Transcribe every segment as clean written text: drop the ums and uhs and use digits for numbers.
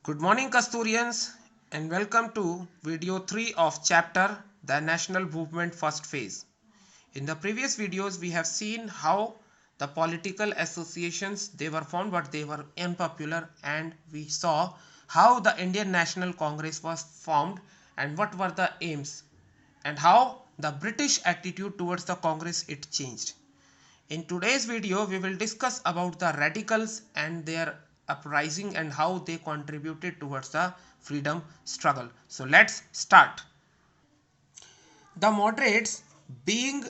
Good morning, Kasturians, and welcome to video 3 of chapter The National Movement First Phase. In the previous videos, we have seen how the political associations they were formed, but they were unpopular, and we saw how the Indian National Congress was formed and what were the aims, and how the British attitude towards the Congress it changed. In today's video, we will discuss about the radicals and their uprising and how they contributed towards the freedom struggle. So let's start. The moderates, being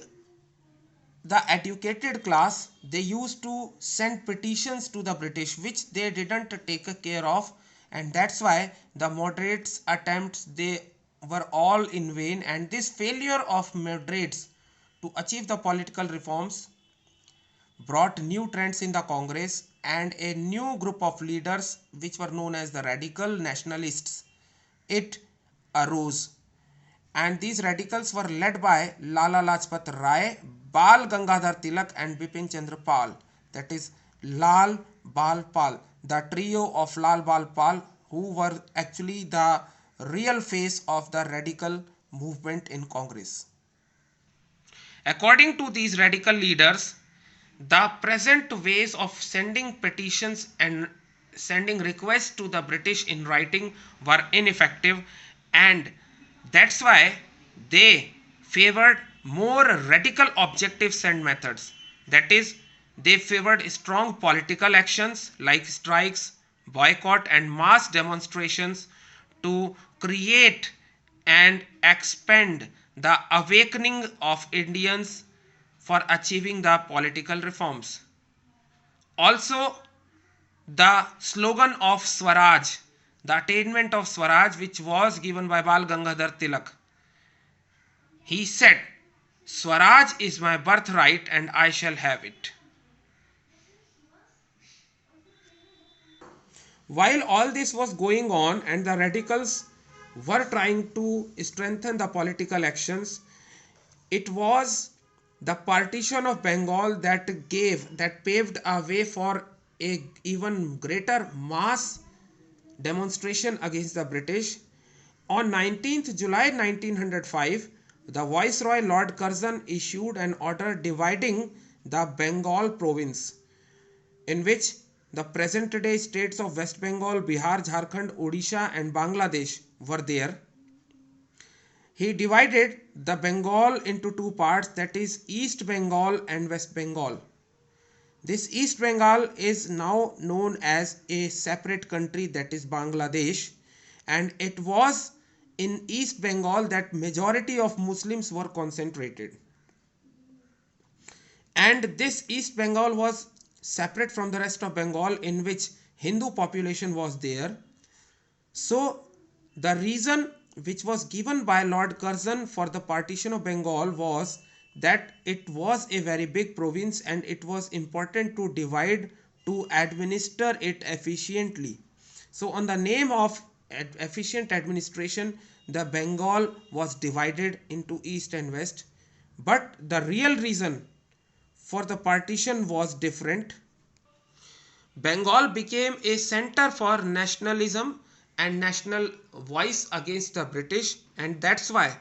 the educated class, they used to send petitions to the British which they didn't take care of, and that's why the moderates attempts they were all in vain, and this failure of moderates to achieve the political reforms brought new trends in the Congress, and a new group of leaders which were known as the radical nationalists it arose, and these radicals were led by Lala Lajpat Rai, Bal Gangadhar Tilak and Bipin Chandra Pal, that is Lal Bal Pal, the trio of Lal Bal Pal, who were actually the real face of the radical movement in Congress. According to these radical leaders, the present ways of sending petitions and sending requests to the British in writing were ineffective, and that's why they favored more radical objectives and methods. That is, they favored strong political actions like strikes, boycott, and mass demonstrations to create and expand the awakening of Indians for achieving the political reforms. Also, the slogan of Swaraj, the attainment of Swaraj, which was given by Bal Gangadhar Tilak. He said, Swaraj is my birthright and I shall have it. While all this was going on and the radicals were trying to strengthen the political actions, it was the partition of Bengal that paved a way for a even greater mass demonstration against the British. On 19th July 1905, the Viceroy Lord Curzon issued an order dividing the Bengal province, in which the present day states of West Bengal, Bihar, Jharkhand, Odisha and Bangladesh were there. He divided the Bengal into two parts, that is East Bengal and West Bengal. This East Bengal is now known as a separate country, that is Bangladesh, and it was in East Bengal that majority of Muslims were concentrated. And this East Bengal was separate from the rest of Bengal, in which Hindu population was there. So the reason which was given by Lord Curzon for the partition of Bengal was that it was a very big province and it was important to divide to administer it efficiently. So on the name of efficient administration, the Bengal was divided into East and West, but the real reason for the partition was different. Bengal became a center for nationalism and national voice against the British, and that's why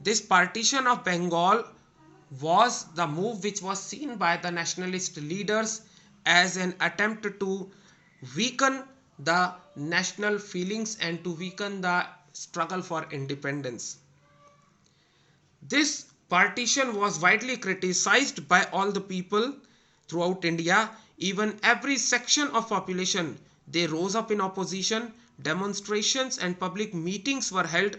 this partition of Bengal was the move which was seen by the nationalist leaders as an attempt to weaken the national feelings and to weaken the struggle for independence. This partition was widely criticized by all the people throughout India. Even every section of population, they rose up in opposition. Demonstrations and public meetings were held.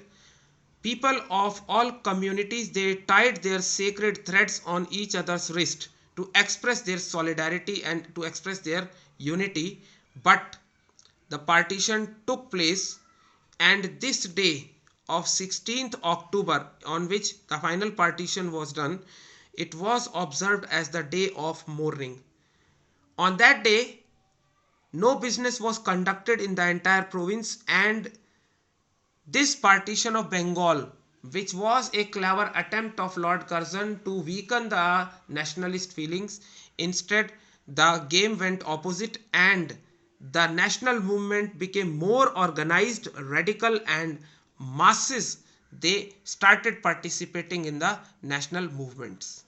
People of all communities, they tied their sacred threads on each other's wrist to express their solidarity and to express their unity. But the partition took place, and this day of 16th October, on which the final partition was done, it was observed as the day of mourning. On that day, no business was conducted in the entire province, and this partition of Bengal, which was a clever attempt of Lord Curzon to weaken the nationalist feelings, instead the game went opposite, and the national movement became more organized, radical, and masses they started participating in the national movements.